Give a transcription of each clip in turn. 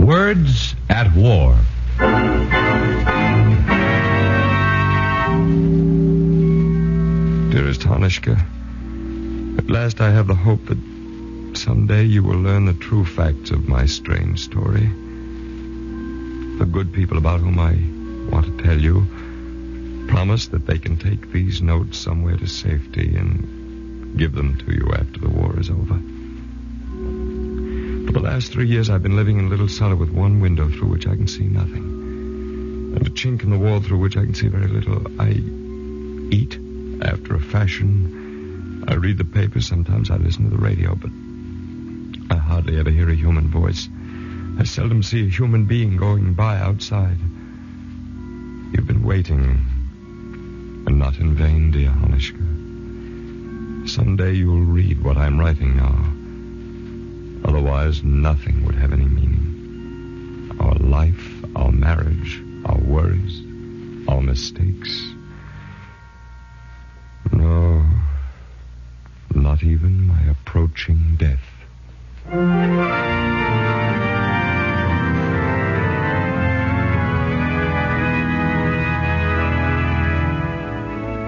Words at War. Dearest Hanishka, at last I have the hope that someday you will learn the true facts of my strange story. The good people about whom I want to tell you promise that they can take these notes somewhere to safety and give them to you after the war is over. For the last 3 years, I've been living in a little cellar with one window through which I can see nothing, and a chink in the wall through which I can see very little. I eat after a fashion. I read the paper. Sometimes I listen to the radio, but I hardly ever hear a human voice. I seldom see a human being going by outside. You've been waiting, and not in vain, dear Hanishka. Someday you'll read what I'm writing now. Otherwise, nothing would have any meaning. Our life, our marriage, our worries, our mistakes. No, not even my approaching death.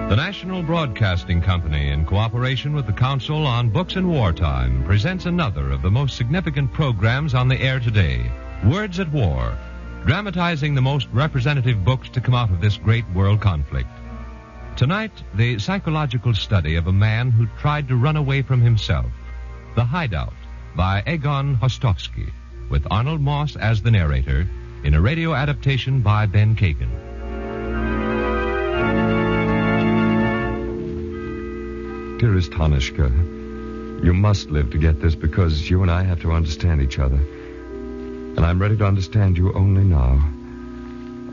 The National Broadcasting Company, in cooperation with the Council on Books in Wartime, presents another of the most significant programs on the air today, Words at War, dramatizing the most representative books to come out of this great world conflict. Tonight, the psychological study of a man who tried to run away from himself, The Hideout, by Egon Hostovsky, with Arnold Moss as the narrator, in a radio adaptation by Ben Kagan. Dearest Hanishka, you must live to get this because you and I have to understand each other. And I'm ready to understand you only now.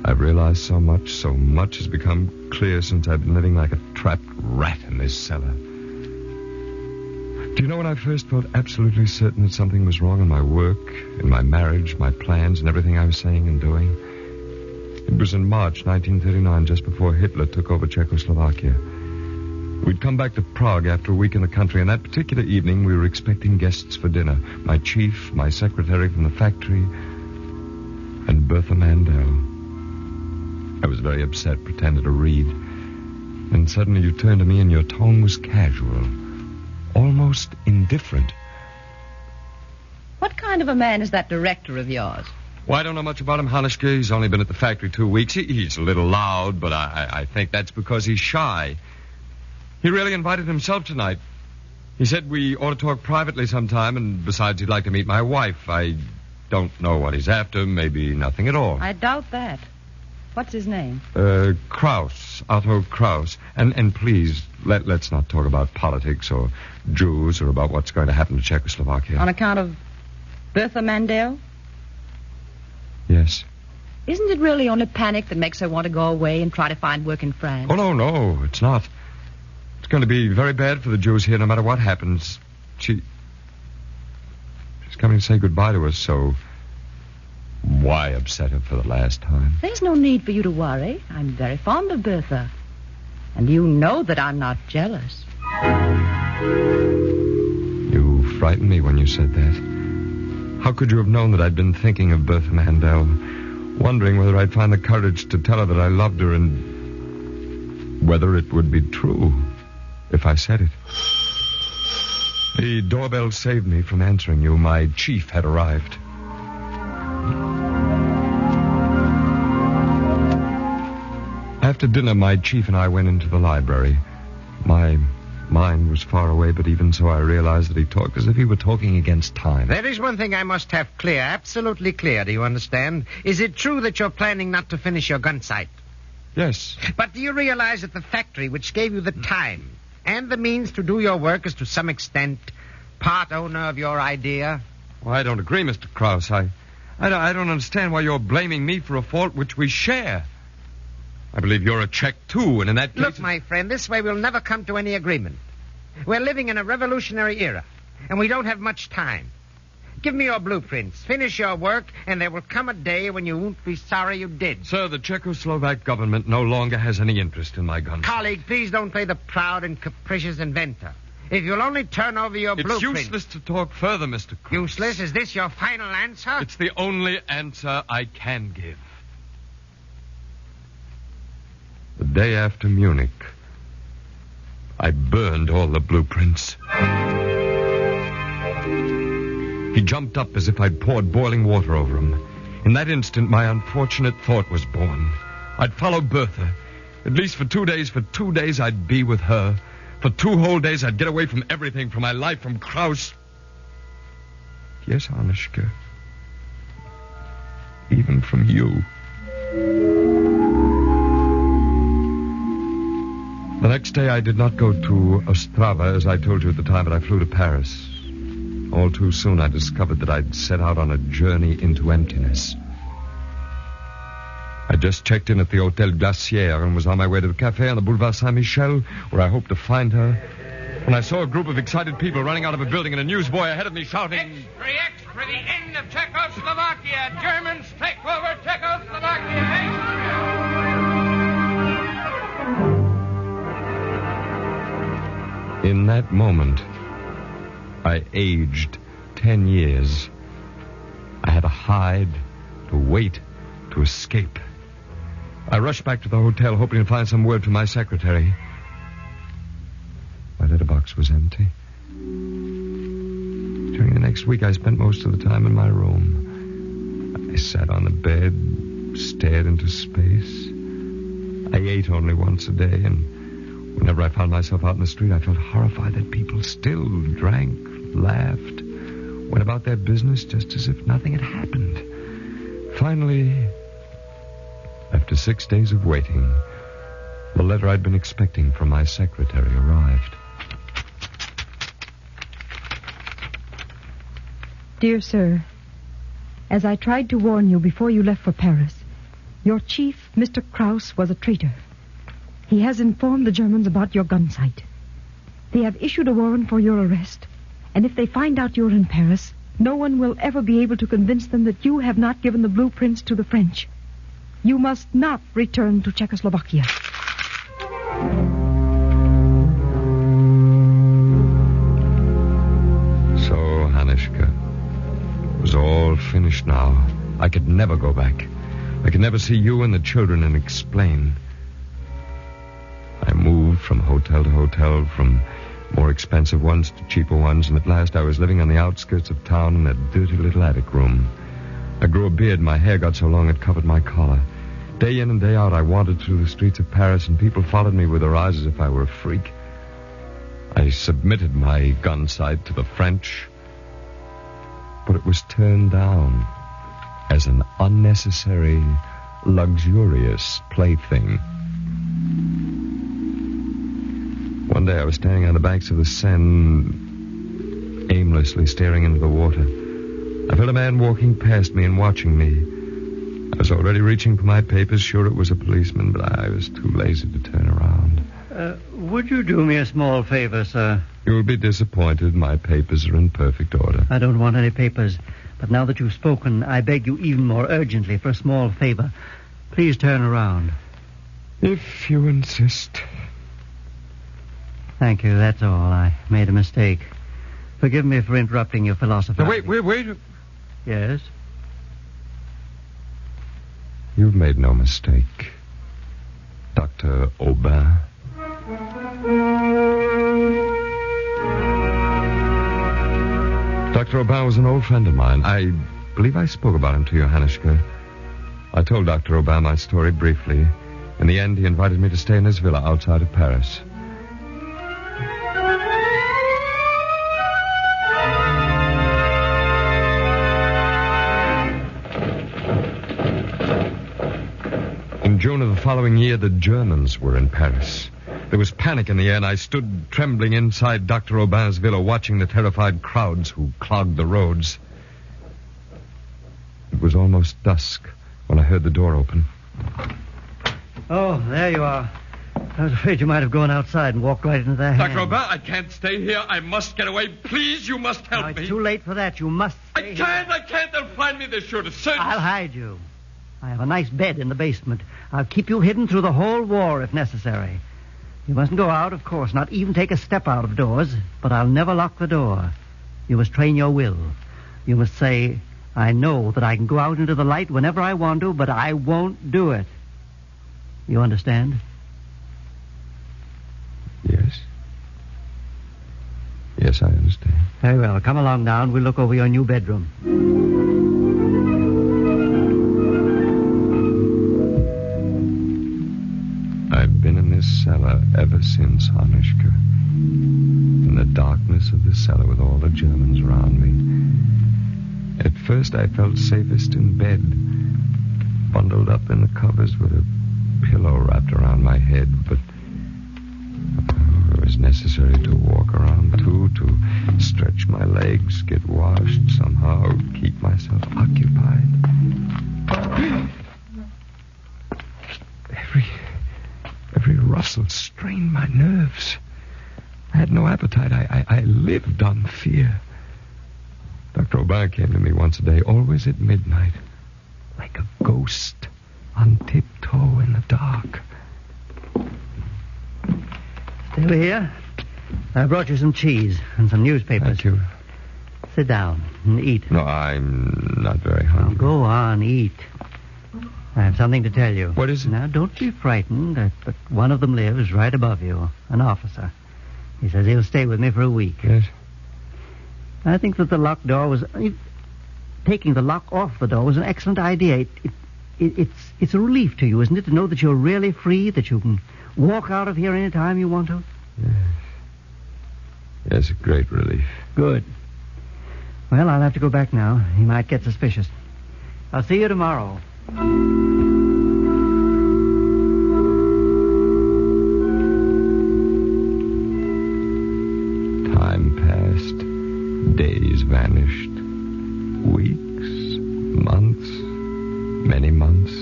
I've realized so much has become clear since I've been living like a trapped rat in this cellar. Do you know when I first felt absolutely certain that something was wrong in my work, in my marriage, my plans, and everything I was saying and doing? It was in March 1939, just before Hitler took over Czechoslovakia. We'd come back to Prague after a week in the country, and that particular evening we were expecting guests for dinner. My chief, my secretary from the factory, and Bertha Mandel. I was very upset, pretended to read. And suddenly you turned to me and your tone was casual, almost indifferent. What kind of a man is that director of yours? Well, I don't know much about him, Hanishka. He's only been at the factory 2 weeks. He's a little loud, but I think that's because he's shy. He really invited himself tonight. He said we ought to talk privately sometime, and besides, he'd like to meet my wife. I don't know what he's after. Maybe nothing at all. I doubt that. What's his name? Kraus. Otto Kraus. And please, let's not talk about politics or Jews or about what's going to happen to Czechoslovakia. On account of Bertha Mandel? Yes. Isn't it really only panic that makes her want to go away and try to find work in France? Oh, no, it's not. It's going to be very bad for the Jews here no matter what happens. She's coming to say goodbye to us, so why upset her for the last time? There's no need for you to worry. I'm very fond of Bertha. And you know that I'm not jealous. You frightened me when you said that. How could you have known that I'd been thinking of Bertha Mandel, wondering whether I'd find the courage to tell her that I loved her and whether it would be true if I said it? The doorbell saved me from answering you. My chief had arrived. After dinner, my chief and I went into the library. My mind was far away, but even so I realized that he talked as if he were talking against time. There is one thing I must have clear, absolutely clear, do you understand? Is it true that you're planning not to finish your gun sight? Yes. But do you realize that the factory which gave you the time and the means to do your work is to some extent part owner of your idea? Well, I don't agree, Mr. Krauss. I don't understand why you're blaming me for a fault which we share. I believe you're a Czech, too, and in that case... Look, my friend, this way we'll never come to any agreement. We're living in a revolutionary era, and we don't have much time. Give me your blueprints, finish your work, and there will come a day when you won't be sorry you did. Sir, the Czechoslovak government no longer has any interest in my guns. Colleague, please don't play the proud and capricious inventor. If you'll only turn over your blueprint. It's useless to talk further, Mr. Krause. Useless? Is this your final answer? It's the only answer I can give. The day after Munich, I burned all the blueprints. He jumped up as if I'd poured boiling water over him. In that instant, my unfortunate thought was born. I'd follow Bertha. At least for 2 days. For 2 days, I'd be with her. For 2 whole days, I'd get away from everything, from my life, from Krause. Yes, Anushka. Even from you. The next day, I did not go to Ostrava, as I told you at the time, but I flew to Paris. All too soon, I discovered that I'd set out on a journey into emptiness. I just checked in at the Hotel Glacière and was on my way to the cafe on the Boulevard Saint-Michel, where I hoped to find her, when I saw a group of excited people running out of a building and a newsboy ahead of me shouting, Extra, the end of Czechoslovakia. Germans take over Czechoslovakia. In that moment, I aged 10 years. I had to hide, to wait, to escape. I rushed back to the hotel, hoping to find some word from my secretary. My letterbox was empty. During the next week, I spent most of the time in my room. I sat on the bed, stared into space. I ate only once a day, and whenever I found myself out in the street, I felt horrified that people still drank, laughed, went about their business just as if nothing had happened. Finally, after 6 days of waiting, the letter I'd been expecting from my secretary arrived. Dear sir, as I tried to warn you before you left for Paris, your chief, Mr. Krause, was a traitor. He has informed the Germans about your gun sight. They have issued a warrant for your arrest, and if they find out you're in Paris, no one will ever be able to convince them that you have not given the blueprints to the French. You must not return to Czechoslovakia. So, Anushka, it was all finished now. I could never go back. I could never see you and the children and explain. I moved from hotel to hotel, from more expensive ones to cheaper ones, and at last I was living on the outskirts of town in a dirty little attic room. I grew a beard, my hair got so long it covered my collar. Day in and day out, I wandered through the streets of Paris, and people followed me with their eyes as if I were a freak. I submitted my gun sight to the French, but it was turned down as an unnecessary, luxurious plaything. One day I was standing on the banks of the Seine, aimlessly staring into the water. I felt a man walking past me and watching me. I was already reaching for my papers, sure it was a policeman, but I was too lazy to turn around. Would you do me a small favor, sir? You'll be disappointed. My papers are in perfect order. I don't want any papers, but now that you've spoken, I beg you even more urgently for a small favor. Please turn around. If you insist. Thank you, that's all. I made a mistake. Forgive me for interrupting your philosophy. Now, wait. Yes? You've made no mistake, Dr. Aubin. Dr. Aubin was an old friend of mine. I believe I spoke about him to you, Anushka. I told Dr. Aubin my story briefly. In the end, he invited me to stay in his villa outside of Paris. In June of the following year, the Germans were in Paris. There was panic in the air, and I stood trembling inside Dr. Aubin's villa, watching the terrified crowds who clogged the roads. It was almost dusk when I heard the door open. Oh, there you are. I was afraid you might have gone outside and walked right into their hands. Dr. Aubin, I can't stay here. I must get away. Please, you must help me. It's too late for that. You must stay here. I can't. They'll find me. They're sure to search. I'll hide you. I have a nice bed in the basement. I'll keep you hidden through the whole war if necessary. You mustn't go out, of course, not even take a step out of doors, but I'll never lock the door. You must train your will. You must say, I know that I can go out into the light whenever I want to, but I won't do it. You understand? Yes. Yes, I understand. Very well. Come along now and we'll look over your new bedroom. I've been in this cellar ever since, Anushka. In the darkness of the cellar with all the Germans around me. At first I felt safest in bed, bundled up in the covers with a pillow wrapped around my head, but it was necessary to walk around, too, to stretch my legs, get washed, somehow keep myself occupied. Every rustle strained my nerves. I had no appetite. I lived on fear. Dr. Aubin came to me once a day, always at midnight, like a ghost on tiptoe in the dark. Still here? I brought you some cheese and some newspapers. Thank you. Sit down and eat. No, I'm not very Now, hungry. go on, eat. I have something to tell you. What is it? Now, don't be frightened, but one of them lives right above you, an officer. He says he'll stay with me for a week. Yes? I think that the locked door was... Taking the lock off the door was an excellent idea. It's a relief to you, isn't it, to know that you're really free, that you can walk out of here any time you want to? Yes. Yes, a great relief. Good. Well, I'll have to go back now. He might get suspicious. I'll see you tomorrow. Time passed. Days vanished. Weeks. Months. Many months.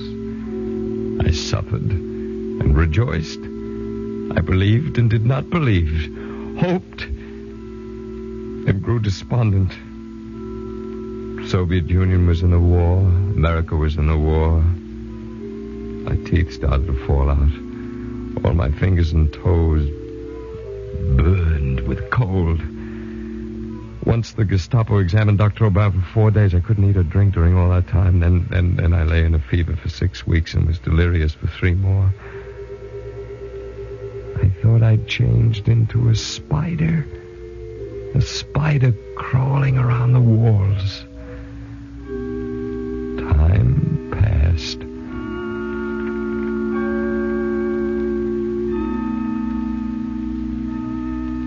I suffered and rejoiced. I believed and did not believe. Hoped and grew despondent. Soviet Union was in a war. America was in a war. My teeth started to fall out. All my fingers and toes burned with cold. Once the Gestapo examined Dr. Aubin for 4 days. I couldn't eat or drink during all that time. Then I lay in a fever for 6 weeks and was delirious for 3 more. I thought I'd changed into a spider. A spider crawling around the walls. Time passed.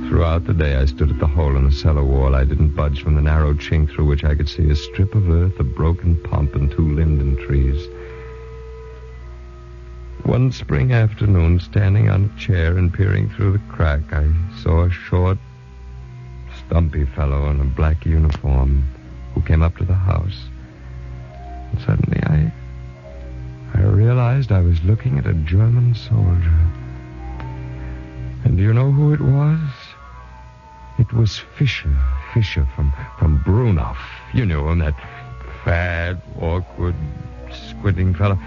Throughout the day, I stood at the hole in the cellar wall. I didn't budge from the narrow chink through which I could see a strip of earth, a broken pump, and 2 linden trees. One spring afternoon, standing on a chair and peering through the crack, I saw a short, stumpy fellow in a black uniform who came up to the house. And suddenly I realized I was looking at a German soldier. And do you know who it was? It was Fischer from Brunov. You knew him, that fat, awkward, squinting fellow.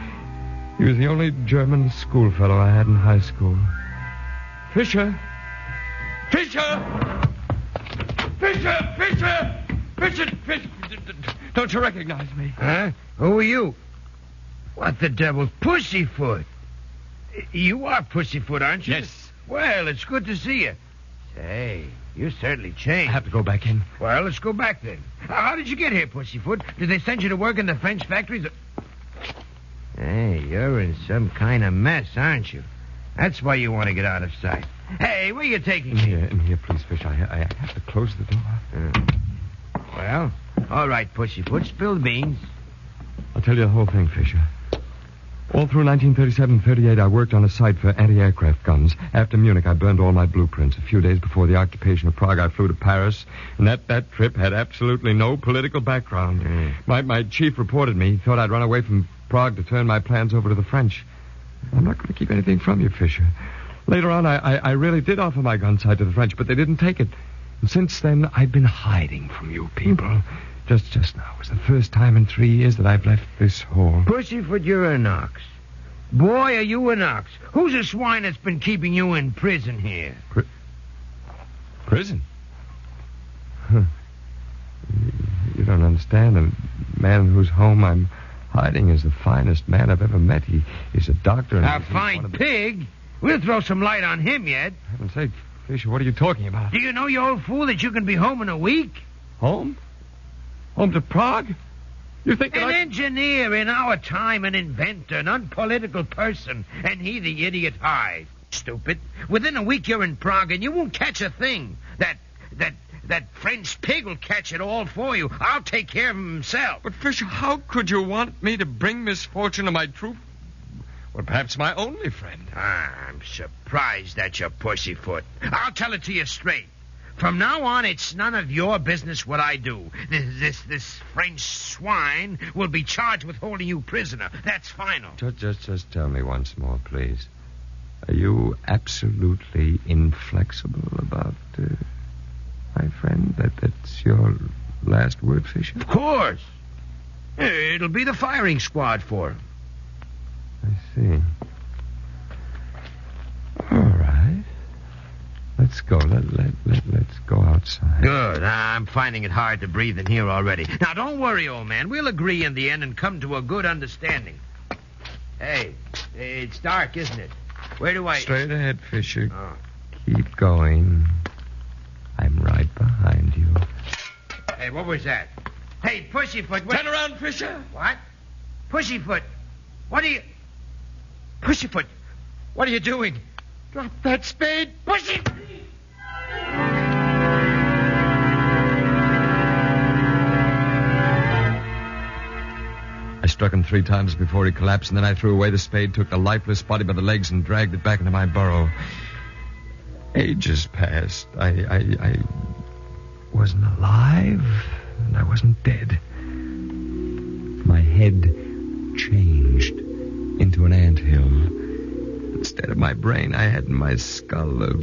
He was the only German schoolfellow I had in high school. Fischer! Fischer! Fischer! Fischer! Fischer! Fischer! Don't you recognize me? Huh? Who are you? What the devil? Pussyfoot. You are Pussyfoot, aren't you? Yes. Well, it's good to see you. Say, you certainly changed. I have to go back in. Well, let's go back then. How did you get here, Pussyfoot? Did they send you to work in the French factories? Hey, you're in some kind of mess, aren't you? That's why you want to get out of sight. Hey, where are you taking me? In here, please, Fisher. I have to close the door. Well, all right, Pussyfoot. Spill the beans. I'll tell you the whole thing, Fisher. All through 1937-38, I worked on a site for anti-aircraft guns. After Munich, I burned all my blueprints. A few days before the occupation of Prague, I flew to Paris, and that trip had absolutely no political background. My chief reported me. He thought I'd run away from Prague to turn my plans over to the French. I'm not going to keep anything from you, Fisher. Later on, I really did offer my gun site to the French, but they didn't take it. And since then, I've been hiding from you people. Just now was the first time in 3 years that I've left this hole. Pussyfoot, you're a Knox. Boy, are you an ox. Who's the swine that's been keeping you in prison here? Prison? Huh. You don't understand. The man whose home I'm hiding is the finest man I've ever met. He's a doctor. And A fine pig? We'll throw some light on him yet. For heaven's sake, Fisher, what are you talking about? Do you know, you old fool, that you can be home in a week? Home? Home to Prague? You think that An engineer in our time, an inventor, an unpolitical person, and he the idiot Hyde. Stupid. Within a week you're in Prague and you won't catch a thing. That French pig will catch it all for you. I'll take care of him himself. But, Fisher, how could you want me to bring misfortune to my troop? Well, perhaps my only friend. I'm surprised at your pussyfoot. I'll tell it to you straight. From now on, it's none of your business what I do. This French swine will be charged with holding you prisoner. That's final. Just tell me once more, please. Are you absolutely inflexible about my friend? That's your last word, Fisher? Of course. It'll be the firing squad for him. I see. All right. Let's go. Let's go outside. Good. I'm finding it hard to breathe in here already. Now, don't worry, old man. We'll agree in the end and come to a good understanding. Hey, it's dark, isn't it? Where do I... Straight ahead, Fisher. Oh. Keep going. I'm right behind you. Hey, what was that? Hey, Pussyfoot... Turn around, Fisher. What? Pussyfoot, what are you... Pussyfoot, what are you doing? Drop that spade, Pussy! I struck him 3 times before he collapsed, and then I threw away the spade, took the lifeless body by the legs, and dragged it back into my burrow. Ages passed. I wasn't alive, and I wasn't dead. My head changed into an anthill. Instead of my brain, I had in my skull a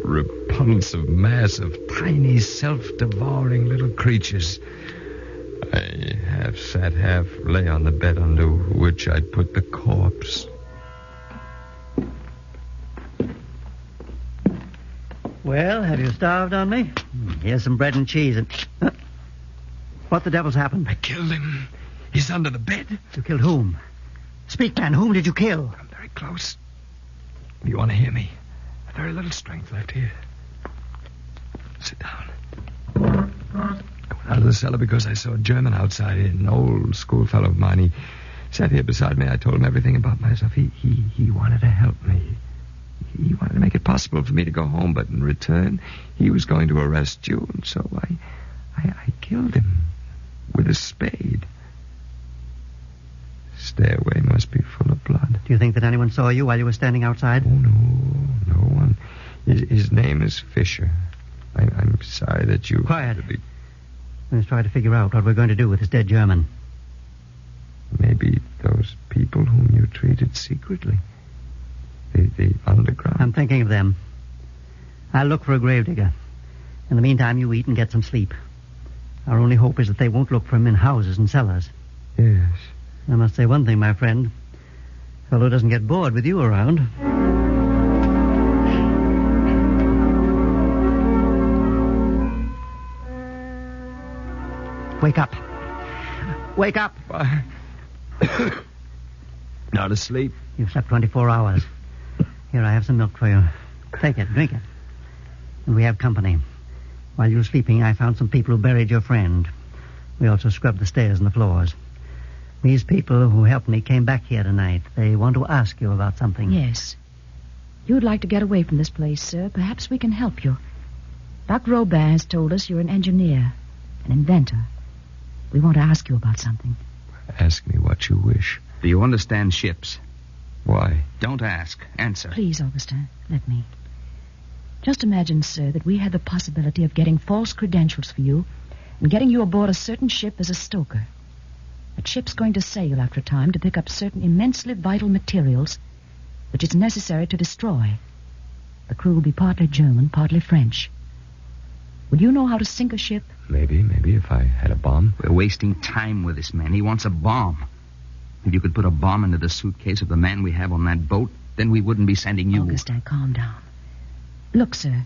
repulsive mass of tiny, self-devouring little creatures. I half sat, half lay on the bed under which I'd put the corpse. Well, have you starved on me? Here's some bread and cheese. What the devil's happened? I killed him. He's under the bed. You killed whom? Speak, man. Whom did you kill? I'm very close. You want to hear me? I've very little strength left here. Sit down. I went out of the cellar because I saw a German outside, an old schoolfellow of mine. He sat here beside me. I told him everything about myself. He wanted to help me. He wanted to make it possible for me to go home, but in return, he was going to arrest you, and so I killed him with a spade. Stairway must be full of blood. Do you think that anyone saw you while you were standing outside? Oh, no one. His name is Fisher. I'm sorry that you... Quiet. Let's try to figure out what we're going to do with this dead German. Maybe those people whom you treated secretly. The underground. I'm thinking of them. I'll look for a gravedigger. In the meantime, you eat and get some sleep. Our only hope is that they won't look for him in houses and cellars. Yes. I must say one thing, my friend. Fellow doesn't get bored with you around. Wake up. Wake up. Not asleep. You've slept 24 hours. Here, I have some milk for you. Take it, drink it. And we have company. While you were sleeping, I found some people who buried your friend. We also scrubbed the stairs and the floors. These people who helped me came back here tonight. They want to ask you about something. Yes. You'd like to get away from this place, sir. Perhaps we can help you. Dr. Robin has told us you're an engineer, an inventor. We want to ask you about something. Ask me what you wish. Do you understand ships? Why? Don't ask. Answer. Please, Augustin, let me. Just imagine, sir, that we had the possibility of getting false credentials for you and getting you aboard a certain ship as a stoker. That ship's going to sail after a time to pick up certain immensely vital materials which it's necessary to destroy. The crew will be partly German, partly French. Would you know how to sink a ship? Maybe if I had a bomb. We're wasting time with this man. He wants a bomb. If you could put a bomb into the suitcase of the man we have on that boat, then we wouldn't be sending you... Augustin, calm down. Look, sir,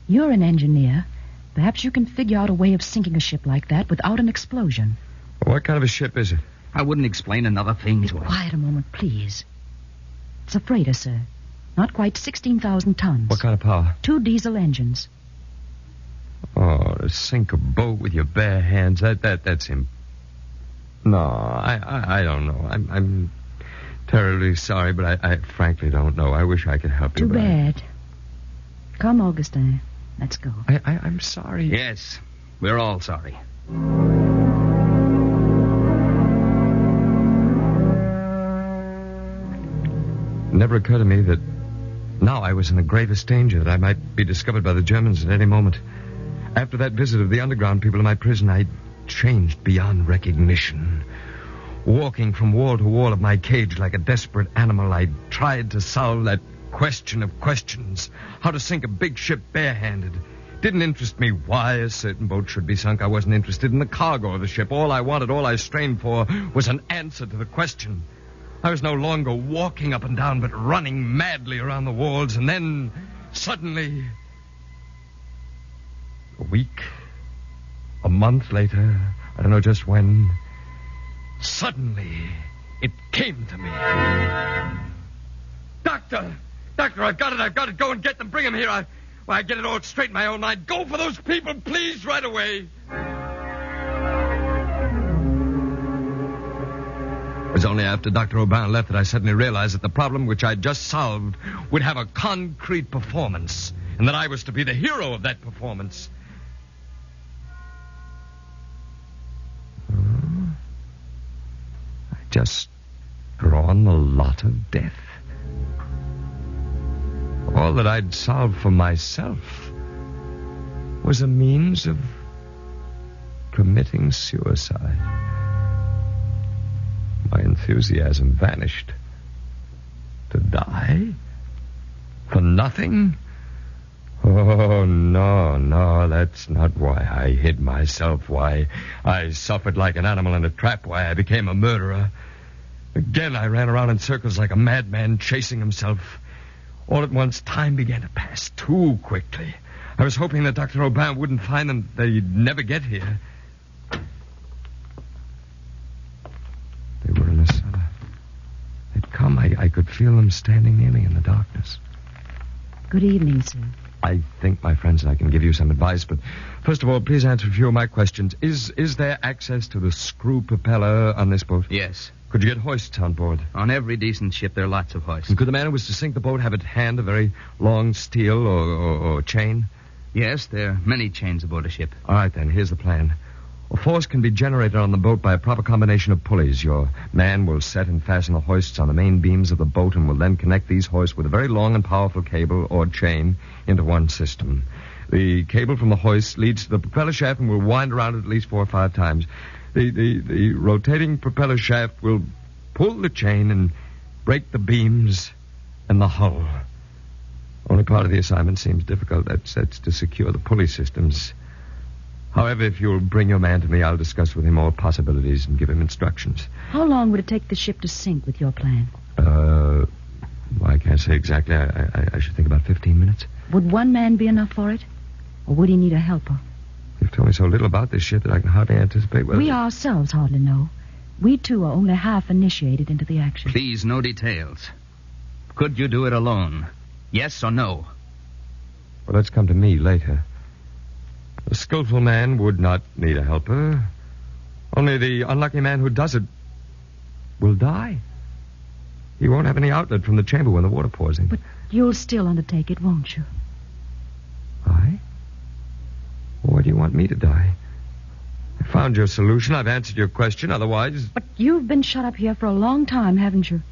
you're an engineer. Perhaps you can figure out a way of sinking a ship like that without an explosion. What kind of a ship is it? I wouldn't explain another thing to him. Quiet a moment, please. It's a freighter, sir. Not quite 16,000 tons. What kind of power? 2 diesel engines. Oh, to sink a boat with your bare hands, that's him. No, I don't know. I'm terribly sorry, but I frankly don't know. I wish I could help you. Too bad. Come, Augustin. Let's go. I'm sorry. Yes, we're all sorry. It never occurred to me that now I was in the gravest danger, that I might be discovered by the Germans at any moment. After that visit of the underground people in my prison, I changed beyond recognition. Walking from wall to wall of my cage like a desperate animal, I tried to solve that question of questions. How to sink a big ship barehanded. Didn't interest me why a certain boat should be sunk. I wasn't interested in the cargo of the ship. All I wanted, all I strained for, was an answer to the question. I was no longer walking up and down, but running madly around the walls, and then, suddenly, a week, a month later, I don't know just when, suddenly, it came to me. Doctor, I've got it. Go and get them. Bring them here. I get it all straight in my own mind. Go for those people, please, right away. It was only after Dr. Aubin left that I suddenly realized that the problem which I'd just solved would have a concrete performance, and that I was to be the hero of that performance. I just drawn the lot of death. All that I'd solved for myself was a means of committing suicide. My enthusiasm vanished. To die? For nothing? Oh, no, that's not why I hid myself, why I suffered like an animal in a trap, why I became a murderer. Again, I ran around in circles like a madman chasing himself. All at once, time began to pass too quickly. I was hoping that Dr. Aubin wouldn't find them, that he'd never get here. They were in the cellar. They'd come. I could feel them standing near me in the darkness. Good evening, sir. I think, my friends, I can give you some advice, but first of all, please answer a few of my questions. Is there access to the screw propeller on this boat? Yes. Could you get hoists on board? On every decent ship, there are lots of hoists. And could the man who was to sink the boat have at hand a very long steel or chain? Yes, there are many chains aboard a ship. All right, then, here's the plan. A force can be generated on the boat by a proper combination of pulleys. Your man will set and fasten the hoists on the main beams of the boat and will then connect these hoists with a very long and powerful cable or chain into one system. The cable from the hoist leads to the propeller shaft and will wind around it at least 4 or 5 times. The rotating propeller shaft will pull the chain and break the beams and the hull. Only part of the assignment seems difficult. That's to secure the pulley systems. However, if you'll bring your man to me, I'll discuss with him all possibilities and give him instructions. How long would it take the ship to sink with your plan? I can't say exactly. I should think about 15 minutes. Would one man be enough for it? Or would he need a helper? You've told me so little about this ship that I can hardly anticipate whether... We ourselves hardly know. We, too, are only half initiated into the action. Please, no details. Could you do it alone? Yes or no? Well, let's come to me later. A skillful man would not need a helper. Only the unlucky man who does it will die. He won't have any outlet from the chamber when the water pours in. But you'll still undertake it, won't you? I? Why do you want me to die? I found your solution. I've answered your question. Otherwise... But you've been shut up here for a long time, haven't you?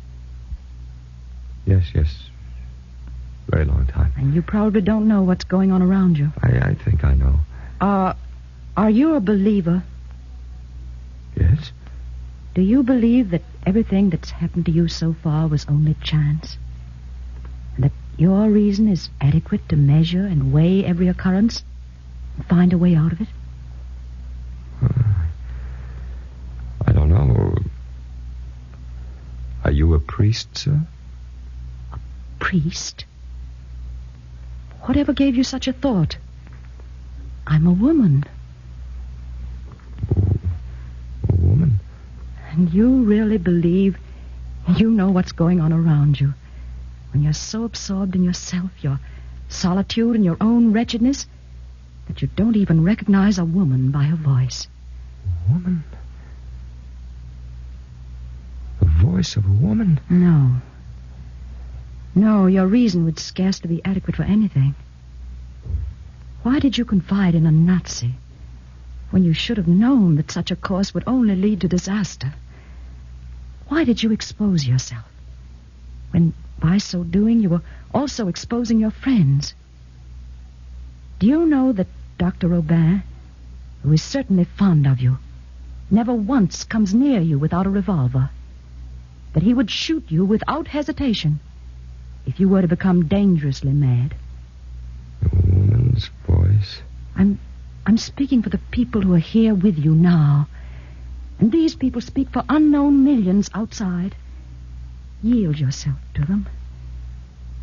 Yes. Very long time. And you probably don't know what's going on around you. I think I know. Are you a believer? Yes. Do you believe that everything that's happened to you so far was only chance? And that your reason is adequate to measure and weigh every occurrence and find a way out of it? I don't know. a priest, sir? Priest? Whatever gave you such a thought? I'm a woman. A woman? And you really believe you know what's going on around you? When you're so absorbed in yourself, your solitude and your own wretchedness, that you don't even recognize a woman by her voice. A woman? The voice of a woman? No. No, your reason would scarcely be adequate for anything. Why did you confide in a Nazi when you should have known that such a course would only lead to disaster? Why did you expose yourself when, by so doing, you were also exposing your friends? Do you know that Dr. Robin, who is certainly fond of you, never once comes near you without a revolver? That he would shoot you without hesitation if you were to become dangerously mad? A woman's voice? I'm speaking for the people who are here with you now. And these people speak for unknown millions outside. Yield yourself to them.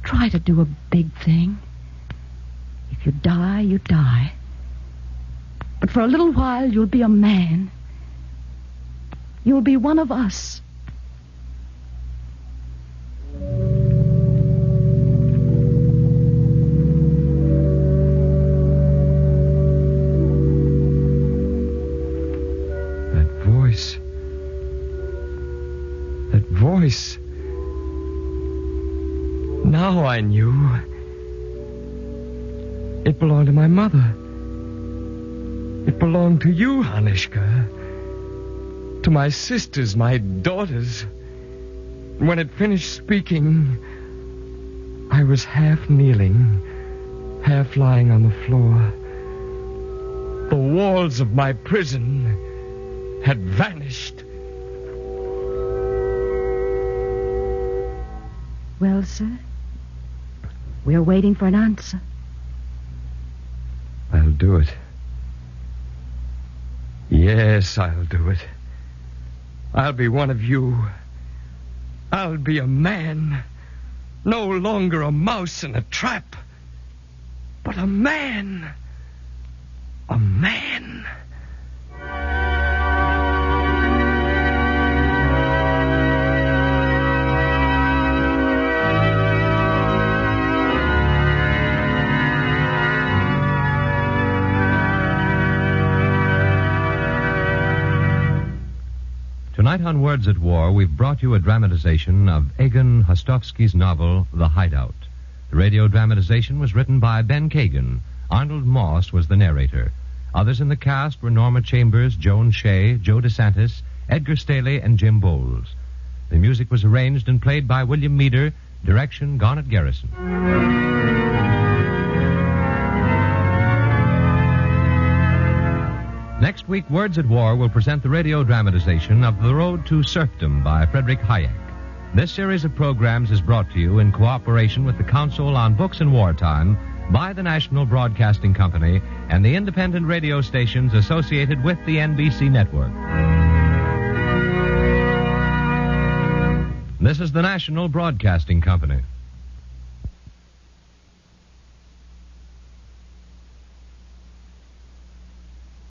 Try to do a big thing. If you die, you die. But for a little while, you'll be a man. You'll be one of us. That voice. Now I knew. It belonged to my mother. It belonged to you, Hanishka. To my sisters, my daughters. When it finished speaking, I was half kneeling, half lying on the floor. The walls of my prison had vanished. Well, sir, we're waiting for an answer. I'll do it. Yes, I'll do it. I'll be one of you. I'll be a man. No longer a mouse in a trap, but a man. A man. Tonight on Words at War, we've brought you a dramatization of Egon Hostovsky's novel, The Hideout. The radio dramatization was written by Ben Kagan. Arnold Moss was the narrator. Others in the cast were Norma Chambers, Joan Shea, Joe DeSantis, Edgar Staley, and Jim Bowles. The music was arranged and played by William Meader, direction Garnet Garrison. Next week, Words at War will present the radio dramatization of The Road to Serfdom by Frederick Hayek. This series of programs is brought to you in cooperation with the Council on Books in Wartime by the National Broadcasting Company and the independent radio stations associated with the NBC network. This is the National Broadcasting Company.